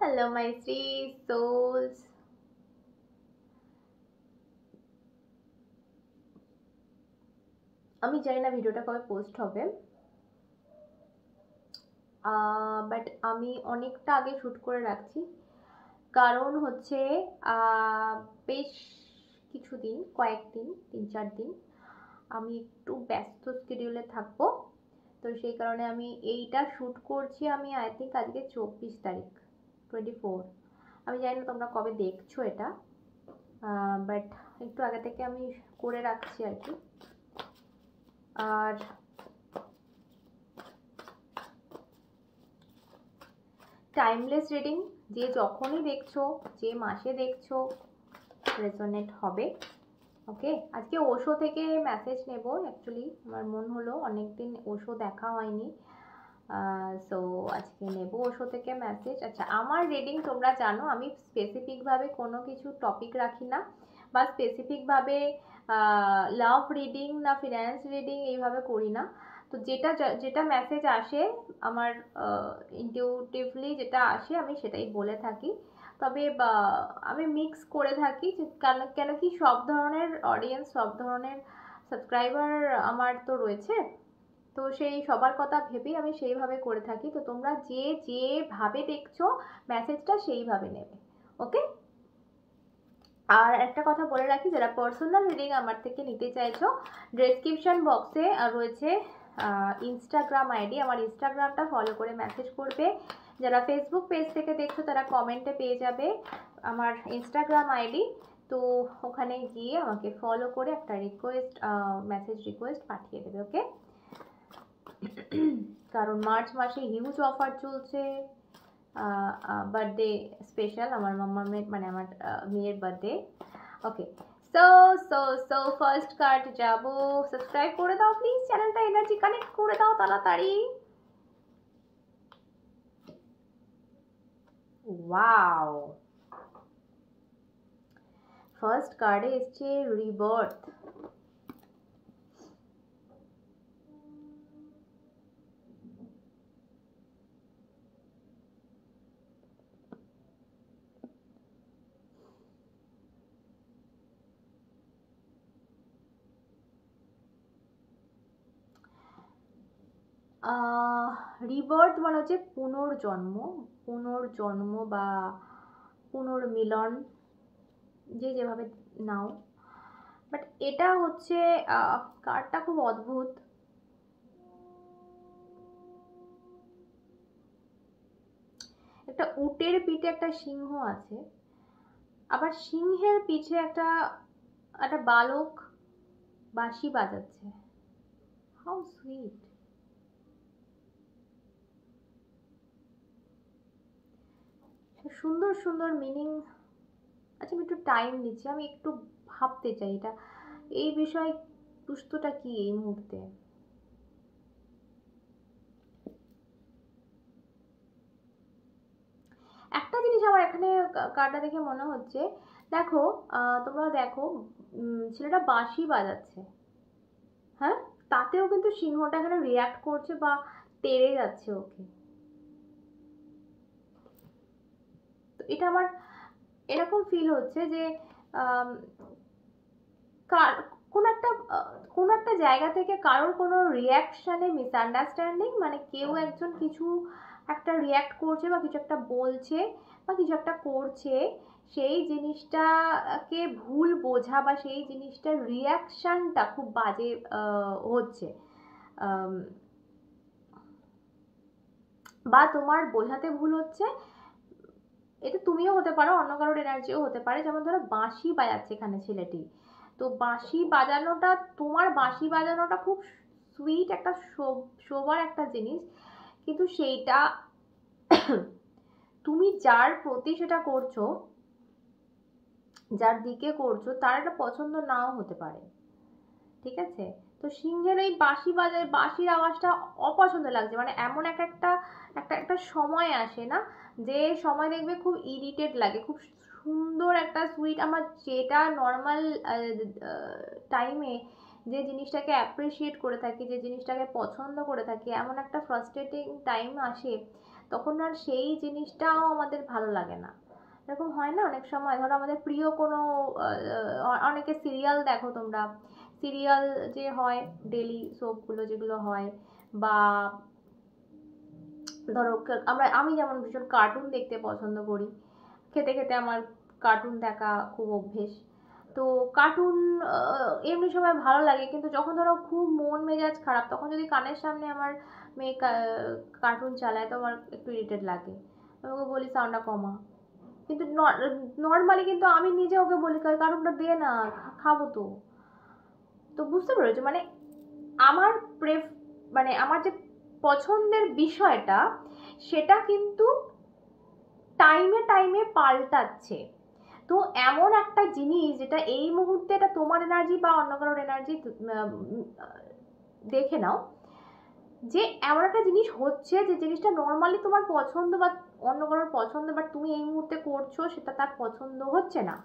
Hello my three sols. আমি জানি না ভিডিওটা কবে পোস্ট হবে, বাট আমি অনেকটা আগে শ্যুট করে রাখছি। কারণ হচ্ছে বেশ কিছুদিন, কয়েকদিন, 3-4 দিন আমি একটু ব্যস্ত স্কেডিউলে থাকবো। তো সেই কারণে আমি এইটা শ্যুট করছি। আমি আই থিঙ্ক আজকে 24 তারিখ, 24। আমি জানি না তোমরা কবে দেখছো এটা, বাট একটু আগে থেকে আমি করে রাখছি আর কি। আর টাইমলেস রিডিং যে যখনই দেখছো, যে মাসে দেখছো, রেজোনেট হবে। ওকে, আজকে ওশো থেকে মেসেজ নেব। অ্যাকচুয়ালি আমার মন হলো অনেকদিন ওশো দেখা হয়নি, সো আজকে নেব ওশো থেকে মেসেজ। আচ্ছা, আমার রিডিং তোমরা জানো আমি স্পেসিফিকভাবে কোনো কিছু টপিক রাখি না, বা স্পেসিফিকভাবে লাভ রিডিং না ফিন্যান্স রিডিং এইভাবে করি না। তো যেটা যেটা মেসেজ আসে আমার ইনটিউটিভলি যেটা আসে আমি সেটাই বলে থাকি। তবে আমি মিক্স করে থাকি, কেন কি সব ধরনের অডিয়েন্স, সব ধরনের সাবস্ক্রাইবার আমার তো রয়েছে। তো সেই সবার কথা ভেবেই আমি সেইভাবে করে থাকি। তো তোমরা যে যেভাবে দেখছো মেসেজটা সেইভাবে নেবে। ওকে। আর একটা কথা বলে রাখি, যারা পার্সোনাল রিডিং আমার থেকে নিতে চাইছো, ডেসক্রিপশন বক্সে রয়েছে ইনস্টাগ্রাম আইডি। আমার ইনস্টাগ্রামটা ফলো করে মেসেজ করবে। যারা ফেসবুক পেজ থেকে দেখছো তারা কমেন্টে পেয়ে যাবে আমার ইনস্টাগ্রাম আইডি। তো ওখানে গিয়ে আমাকে ফলো করে একটা রিকোয়েস্ট, মেসেজ রিকোয়েস্ট পাঠিয়ে দেবে। ওকে। কারণ মার্চ মাসে হিউজ অফার চলছে, বার্থডে স্পেশাল, আমার মাম্মামের মানে আমার মেয়ের birthday. Okay, so so so first card যাব। সাবস্ক্রাইব করে দাও প্লিজ, চ্যানেলটা এনার্জি কানেক্ট করে দাও তাড়াতাড়ি। ওয়াও, ফার্স্ট কার্ডে এসছে রিবার্থ। রিবার্থ মানে হচ্ছে পুনর্জন্ম, পুনর্জন্ম বা পুনর্মিলন, যে যেভাবে নাও। বাট এটা হচ্ছে কার্ডটা খুব অদ্ভুত। একটা উটের পিঠে একটা সিংহ আছে, আবার সিংহের পিঠে একটা একটা বালক বাঁশি বাজাচ্ছে। How sweet. সুন্দর সুন্দর মিনিং। আচ্ছা, আমি একটু টাইম নিচ্ছি, আমি একটু ভাবতে চাই এটা, এই বিষয়ে পুস্তটা কি এই মুহূর্তে। একটা জিনিস আমার এখানে কার্ডটা দেখে মনে হচ্ছে, দেখো, তোমরা দেখো, ছেলেটা বাঁশি বাজাচ্ছে, হ্যাঁ, তাতেও কিন্তু সিংহটা এখানে রিয়াক্ট করছে বা তেড়ে যাচ্ছে ওকে। তো এটা আমার এরকম ফিল হচ্ছে যে আম, কার কোন একটা কোন একটা জায়গা থেকে কারোর কোনো রিয়াকশানে মিসআন্ডারস্ট্যান্ডিং, মানে কেউ একজন কিছু একটা রিয়াক্ট করছে বা কিছু একটা বলছে বা কিছু একটা করছে, সেই জিনিসটাকে ভুল বোঝা বা সেই জিনিসটার রিয়াকশানটা খুব বাজে হচ্ছে, আম, বা তোমার বোঝাতে ভুল হচ্ছে। এটা তুমিও হতে পারো, অন্য কারোর এনার্জিও হতে পারে। যেমন ধরো বাঁশি বাজাচ্ছে এখানে ছেলেটি, তো বাঁশি বাজানোটা, তোমার বাঁশি বাজানোটা খুব সুইট একটা শোবার একটা জিনিস, কিন্তু সেইটা তুমি যার প্রতি সেটা করছো, যার দিকে করছো, তার একটা পছন্দ নাও হতে পারে। ঠিক আছে। তো সিংহের এই বাঁশি বাজায়, বাঁশির আওয়াজটা অপছন্দ লাগছে, মানে এমন একটা একটা একটা সময় আসে না, যে সময় দেখবে খুব ইরিটেট লাগে। খুব সুন্দর একটা সুইট, আমার যেটা নর্মাল টাইমে যে জিনিসটাকে অ্যাপ্রিসিয়েট করে থাকি, যে জিনিসটাকে পছন্দ করে থাকি, এমন একটা ফ্রাস্ট্রেটিং টাইম আসে, তখন আর সেই জিনিসটাও আমাদের ভালো লাগে না। এরকম হয় না অনেক সময়, ধরো আমাদের প্রিয় কোনো অনেকে সিরিয়াল দেখো তোমরা, সিরিয়াল যে হয় ডেলি সোপগুলো যেগুলো হয়, বা ধরো আমি যেমন ভীষণ কার্টুন দেখতে পছন্দ করি, খেতে খেতে আমার কার্টুন দেখা খুব অভ্যেস। তো কার্টুন এমনি সময় ভালো লাগে, কিন্তু যখন ধরো খুব মন মেজাজ খারাপ তখন যদি কানের সামনে আমার মেয়ে কার্টুন চালায় তো আমার একটু ইরিটেট লাগে। আমি ওকে বলি সাউন্ডটা কমা, কিন্তু নর্মালি কিন্তু আমি নিজে ওকে বলি কার্টুনটা দে না, খাবো তো। তো বুঝতে পেরেছো, মানে আমার মানে আমার যে পছন্দের বিষয়টা সেটা কিন্তু টাইমে টাইমে পাল্টাচ্ছে। তো এমন একটা জিনিস যেটা এই মুহূর্তে এটা তোমার এনার্জি বা অন্য কারোর এনার্জি দেখে নাও, যে এমন একটা জিনিস হচ্ছে যে জিনিসটা নর্মালি তোমার পছন্দ বা অন্য কারোর পছন্দ, বাট তুমি এই মুহূর্তে করছো সেটা তার পছন্দ হচ্ছে না।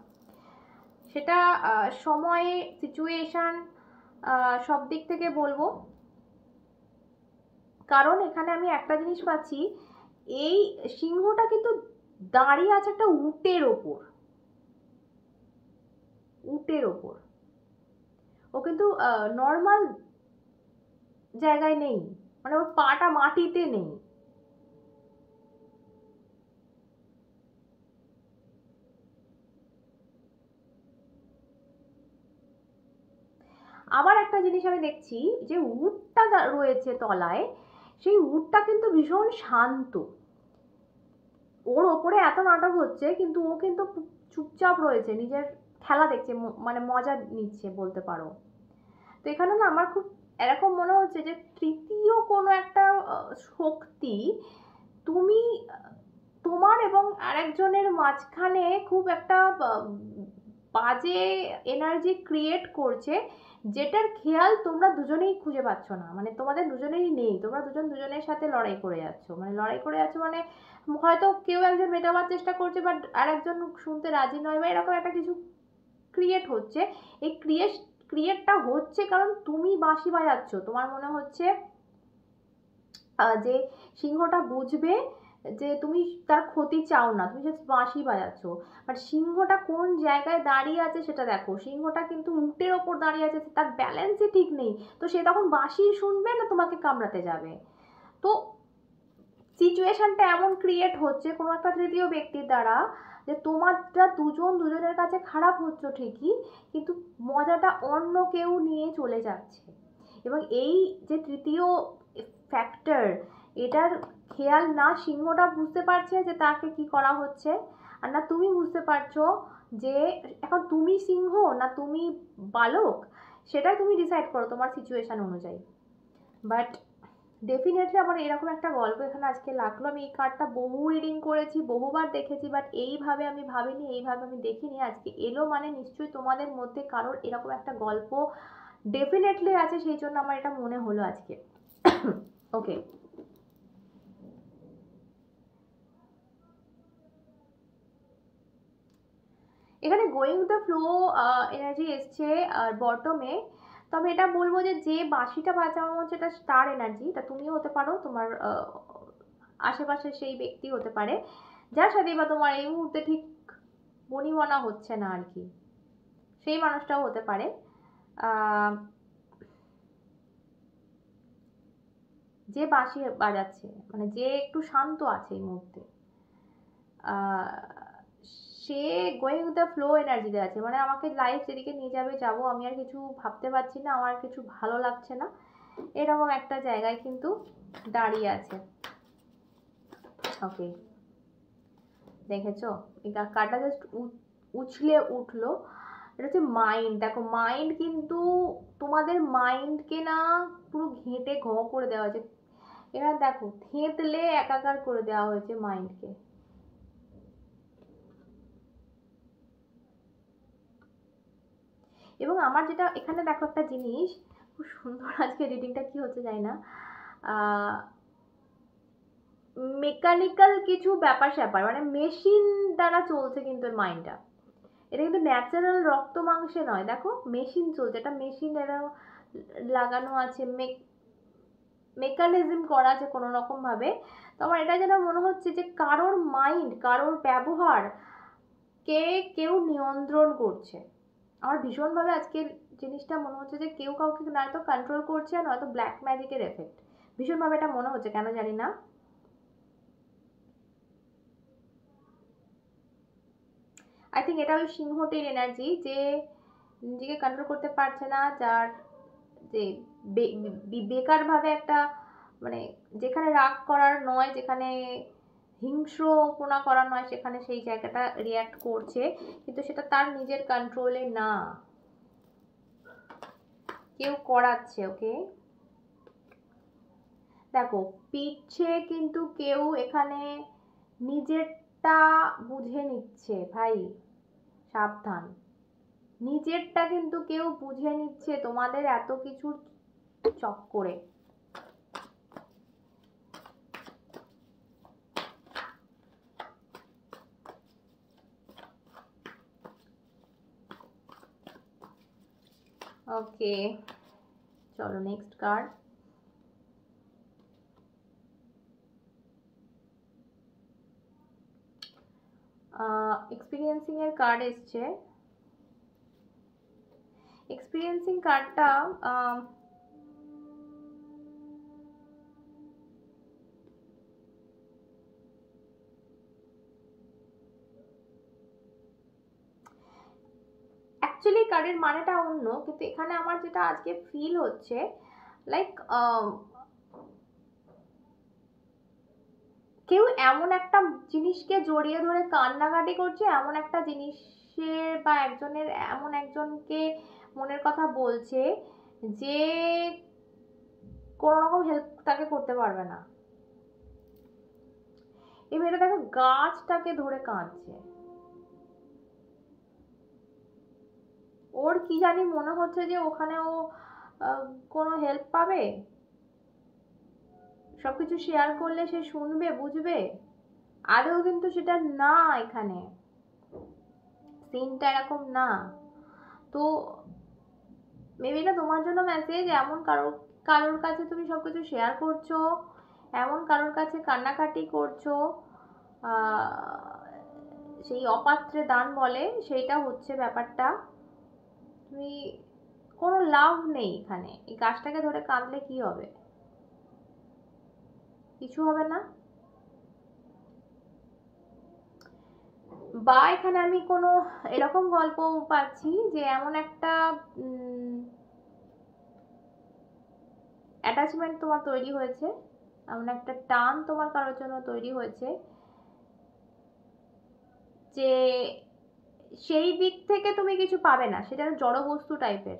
সেটা সময়, সিচুয়েশন, সব দিক থেকে বলবো। কারণ এখানে আমি একটা জিনিস পাচ্ছি, এই সিংহটা কিন্তু দাঁড়িয়ে আছে একটা উটের ওপর, উটের ওপর। ও কিন্তু নর্মাল জায়গায় নেই, মানে ওর পাটা মাটিতে নেই। আবার একটা জিনিস আমি দেখছি, যে উটটা রয়েছে তলায়, সেই উটটা কিন্তু ভীষণ শান্ত। ওর ওপরে এত নাটক হচ্ছে কিন্তু ও কিন্তু চুপচাপ রয়েছে, নিজের খেলা দেখছে, মানে মজা নিচ্ছে বলতে পারো। তো এখানে না আমার খুব এরকম মনে হচ্ছে যে তৃতীয় কোনো একটা শক্তি তুমি তোমার এবং আরেকজনের মাঝখানে খুব একটা বাজে এনার্জি ক্রিয়েট করছে, যেটার খেয়াল তোমরা দুজনেই খুঁজে পাচ্ছ না। মানে তোমাদের দুজনেরই নেই, তোমরা দুজন দুজনের সাথে লড়াই করে যাচ্ছ, মানে লড়াই করে যাচ্ছ, মানে হয়তো কেউ একজন মেটাবার চেষ্টা করছে বাট আরেকজন শুনতে রাজি নয়, বা এরকম একটা কিছু ক্রিয়েট হচ্ছে। এই ক্রিয়েটটা হচ্ছে কারণ তুমি বাঁশি বাজাচ্ছ, তোমার মনে হচ্ছে যে সিংহটা বুঝবে যে তুমি তার ক্ষতি চাও না, তুমি জাস্ট বাঁশি বাজাচ্ছ। বাট সিংহটা কোন জায়গায় দাঁড়িয়ে আছে সেটা দেখো, সিংহটা কিন্তু উটের ওপর দাঁড়িয়ে আছে, তার ব্যালেন্সই ঠিক নেই। তো সে তখন বাঁশি শুনবে না তোমাকে কামড়াতে যাবে। তো সিচুয়েশনটা এমন ক্রিয়েট হচ্ছে কোনো একটা তৃতীয় ব্যক্তির দ্বারা, যে তোমরা দুজন দুজনের কাছে খারাপ হচ্ছ ঠিকই, কিন্তু মজাটা অন্য কেউ নিয়ে চলে যাচ্ছে। এবং এই যে তৃতীয় ফ্যাক্টর, এটার খেয়াল না সিংহটা বুঝতে পারছে যে তাকে কি করা হচ্ছে, আর না তুমি বুঝতে পারছো যে এখন তুমি সিংহ না তুমি বালক, সেটাই তুমি ডিসাইড করো তোমার সিচুয়েশন অনুযায়ী। বাট ডেফিনেটলি আমার এরকম একটা গল্প এখানে আজকে লাগলো। আমি এই কার্ডটা বহু রিডিং করেছি, বহুবার দেখেছি, বাট এইভাবে আমি ভাবিনি, এইভাবে আমি দেখিনি। আজকে এলো মানে নিশ্চয়ই তোমাদের মধ্যে কারোর এরকম একটা গল্প ডেফিনেটলি আছে, সেই জন্য আমার এটা মনে হলো আজকে। ওকে, এখানে গোয়িং দ্য ফ্লো এনার্জি এসছে আর বটমে। তবে এটা বলবো যে যে বাঁশিটা বাজানো হচ্ছে এটা স্টার এনার্জি, এটা তুমিও হতে পারো, তোমার আশেপাশে সেই ব্যক্তি হতে পারে যার সাথে বা তোমার এই মুহূর্তে ঠিক বনিবনা হচ্ছে না আর কি, সেই মানুষটাও হতে পারে। যে বাঁশি বাজাচ্ছে, মানে যে একটু শান্ত আছে এই মুহূর্তে, সে গোয়িং উইথ দ্য ফ্লো এনার্জিতে আছে, মানে আমাকে লাইফ যেদিকে নিয়ে যাবে যাবো, আমি আর কিছু ভাবতে পারছি না, আমার কিছু ভালো লাগছে না, এরকম একটা জায়গায় কিন্তু দাঁড়িয়ে আছে। ওকে, দেখেছো এই কার্ডটা জাস্ট উছলে উঠলো। এটা হচ্ছে মাইন্ড। দেখো মাইন্ড কিন্তু তোমাদের মাইন্ডকে না পুরো ঘেঁটে করে দেওয়া হয়েছে। এবার দেখো থেঁতলে একাকার করে দেওয়া হয়েছে মাইন্ডকে। এবং আমার যেটা এখানে দেখো একটা জিনিস খুব সুন্দর, আজকে রিডিংটা কি হচ্ছে জানি না, মেকানিক্যাল কিছু ব্যাপার স্যাপার, মানে মেশিন দ্বারা চলছে কিন্তু মাইন্ডটা। এটা কিন্তু ন্যাচারাল রক্ত মাংসে নয়, দেখো মেশিন চলছে, এটা মেশিন এরা লাগানো আছে। মেকানিজম করা আছে কোনো রকম ভাবে। তো আমার এটা যেন মনে হচ্ছে যে কারোর মাইন্ড, কারোর ব্যবহার কেউ নিয়ন্ত্রণ করছে। আমার ভীষণভাবে আজকের জিনিসটা মনে হচ্ছে যে কেউ কাউকে নয়তো কন্ট্রোল করছে, নয়তো ব্ল্যাক ম্যাজিকের এফেক্ট। ভীষণভাবে এটা মনে হচ্ছে, কেন জানি না। আই থিঙ্ক এটা ওই সিংহটির এনার্জি, যে নিজেকে কন্ট্রোল করতে পারছে না, যার যে বেকারভাবে একটা, মানে যেখানে রাগ করার নয়, যেখানে হিংস্রপনা করার নয়, সেখানে সেই জায়গাটা রিয়্যাক্ট করছে, কিন্তু সেটা তার নিজের কন্ট্রোলে না, কেউ করাচ্ছে ওকে। দেখো পিচ্ছে কিন্তু কেউ এখানে নিজেরটা বুঝে নিচ্ছে ভাই, সাবধান। নিজেরটা কিন্তু কেউ বুঝে নিচ্ছে তোমাদের এত কিছুর চক্করে। ওকে, চলো নেক্সট কার্ড। এক্সপিরিয়েন্সিং এর কার্ড এসছে। এক্সপিরিয়েন্সিং কার্ডটা অ্যাকচুয়ালি কার্ডের মানেটা অন্য, কিন্তু এখানে আমার যেটা আজকে ফিল হচ্ছে, লাইক কেউ এমন একটা জিনিসকে জড়িয়ে ধরে কান্নাকাটি করছে, এমন একটা জিনিসের বা একজনের, এমন একজনকে মনের কথা বলছে যে কোনো রকম হেল্প তাকে করতে পারবে না। এবার এটা দেখো গাছটাকে ধরে কাঁদছে, ওর কি জানি মনে হচ্ছে যে ওখানে ও কোনো হেল্প পাবে, সবকিছু শেয়ার করলে সে শুনবে, বুঝবে। আদৌ কিন্তু সেটা না, এখানে সিনটা এরকম না। তো মেবি এটা তোমার জন্য মেসেজ, এমন কারোর কাছে তুমি সবকিছু শেয়ার করছো, এমন কারোর কাছে কান্নাকাটি করছো, সেই অপাত্রে দান বলে, সেইটা হচ্ছে ব্যাপারটা। তুমি কোনো লাভ নেই এখানে, এই গাছটাকে ধরে কাঁদলে কি হবে, কিছু হবে না। বা এখানে আমি কোনো এরকম গল্প পাচ্ছি যে এমন একটা অ্যাটাচমেন্ট তোমার তৈরি হয়েছে, এমন একটা টান তোমার কারোর জন্য তৈরি হয়েছে, যে সেই দিক থেকে তুমি কিছু পাবে না, সেটা জড় বস্তু টাইপের।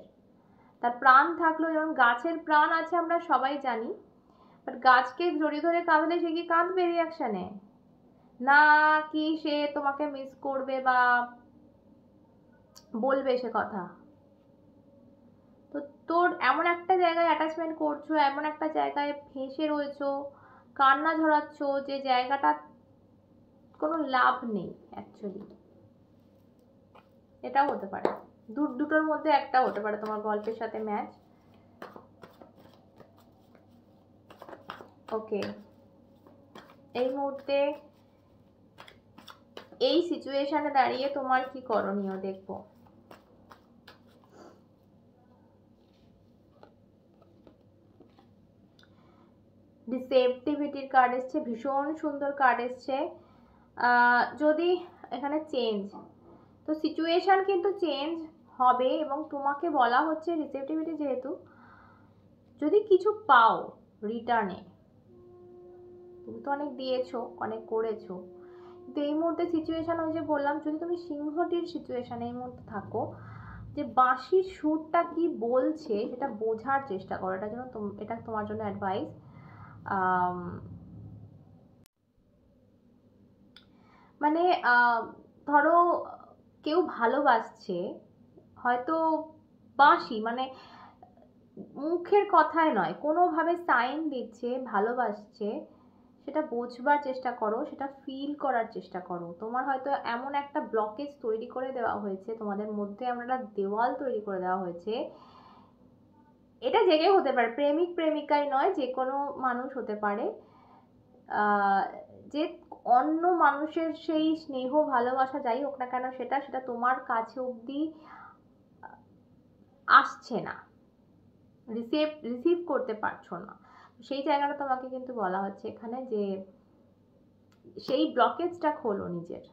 তার প্রাণ থাকলেও, যেমন গাছের প্রাণ আছে আমরা সবাই জানি, বাট গাছকে জড়িয়ে ধরে কাঁদলে সে কি কাঁদবে রিয়াকশনে? না কি সে তোমাকে মিস করবে বা বলবে সে কথা। তো তোর এমন একটা জায়গায় অ্যাটাচমেন্ট করছো, এমন একটা জায়গায় ফেঁসে রয়েছো, কান্না ঝরাচ্ছ, যে জায়গাটা কোনো লাভ নেই অ্যাকচুয়ালি। এটাও হতে পারে, দুটোর মধ্যে একটা হতে পারে তোমার গল্পের সাথে ম্যাচ। ওকে, এই মুহূর্তে এই সিচুয়েশনে দাঁড়িয়ে তোমার কি করণীয় দেখবো। রিসেপটিভিটির কার্ড এসছে, ভীষণ সুন্দর কার্ড এসছে। যদি এখানে চেঞ্জ, তো সিচুয়েশন কিন্তু চেঞ্জ হবে, এবং তোমাকে বলা হচ্ছে রিসেপটিভিটি যেহেতু, যদি কিছু পাও রিটার্নে, তুমি তো অনেক দিয়েছো, অনেক করেছো, কিন্তু এই মুহূর্তে সিচুয়েশন, ওই যে বললাম, যদি তুমি সিংহটির সিচুয়েশনে এই মুহূর্তে থাকো, যে বাঁশির সুরটা কি বলছে সেটা বোঝার চেষ্টা করো। এটার জন্য এটা তোমার জন্য অ্যাডভাইস। মানে ধরো কেউ ভালোবাসছে, হয়তো বাঁশি মানে মুখের কথায় নয়, কোনোভাবে সাইন দিচ্ছে ভালোবাসছে, সেটা বোঝবার চেষ্টা করো, সেটা ফিল করার চেষ্টা করো। তোমার হয়তো এমন একটা ব্লকেজ তৈরি করে দেওয়া হয়েছে, তোমাদের মধ্যে এমন একটা দেওয়াল তৈরি করে দেওয়া হয়েছে, এটা যে কেউ হতে পারে, প্রেমিক প্রেমিকাই নয়, যে কোনো মানুষ হতে পারে, যে অন্য মানুষের সেই স্নেহ ভালোবাসা যাই হোক না কেন সেটা সেটা তোমার কাছে অবধি আসছে না, রিসিভ করতে পারছো না। সেই জায়গাটা তোমাকে কিন্তু বলা হচ্ছে এখানে যে সেই ব্লকেজটা খোলো নিজের,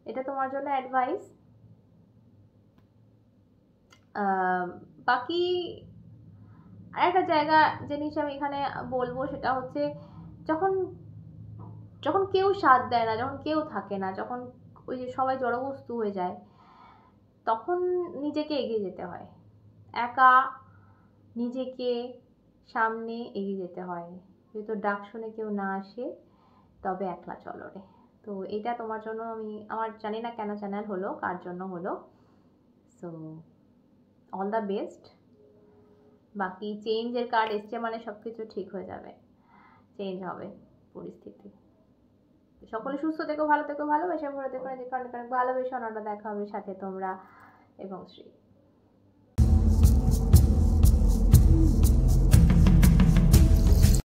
এটা তোমার জন্য অ্যাডভাইস। বাকি আরেকটা জায়গা জিনিস আমি এখানে বলবো, সেটা হচ্ছে যখন যখন কেউ সাথ দেয় না, যখন কেউ থাকে না, যখন ওই যে সবাই জড়বস্তু হয়ে যায়, তখন নিজেকে এগিয়ে যেতে হয়, একা নিজেকে সামনে এগিয়ে যেতে হয়। যেহেতু ডাক শুনে কেউ না আসে, তবে একলা চলো রে। তো এটা তোমার জন্য আমি, আমার জানি না কেন চ্যানেল হলো, কার জন্য হলো। So all the best. বাকি চেঞ্জের কার্ড এসছে মানে সব কিছু ঠিক হয়ে যাবে, চেঞ্জ হবে পরিস্থিতি। সকলে সুস্থ থেকো, ভালো থেকো, ভালোবেসে ভরে থেকো, যে কারণে ভালোবেসে অন্যটা দেখা হবে সাথে তোমরা এবং শ্রী।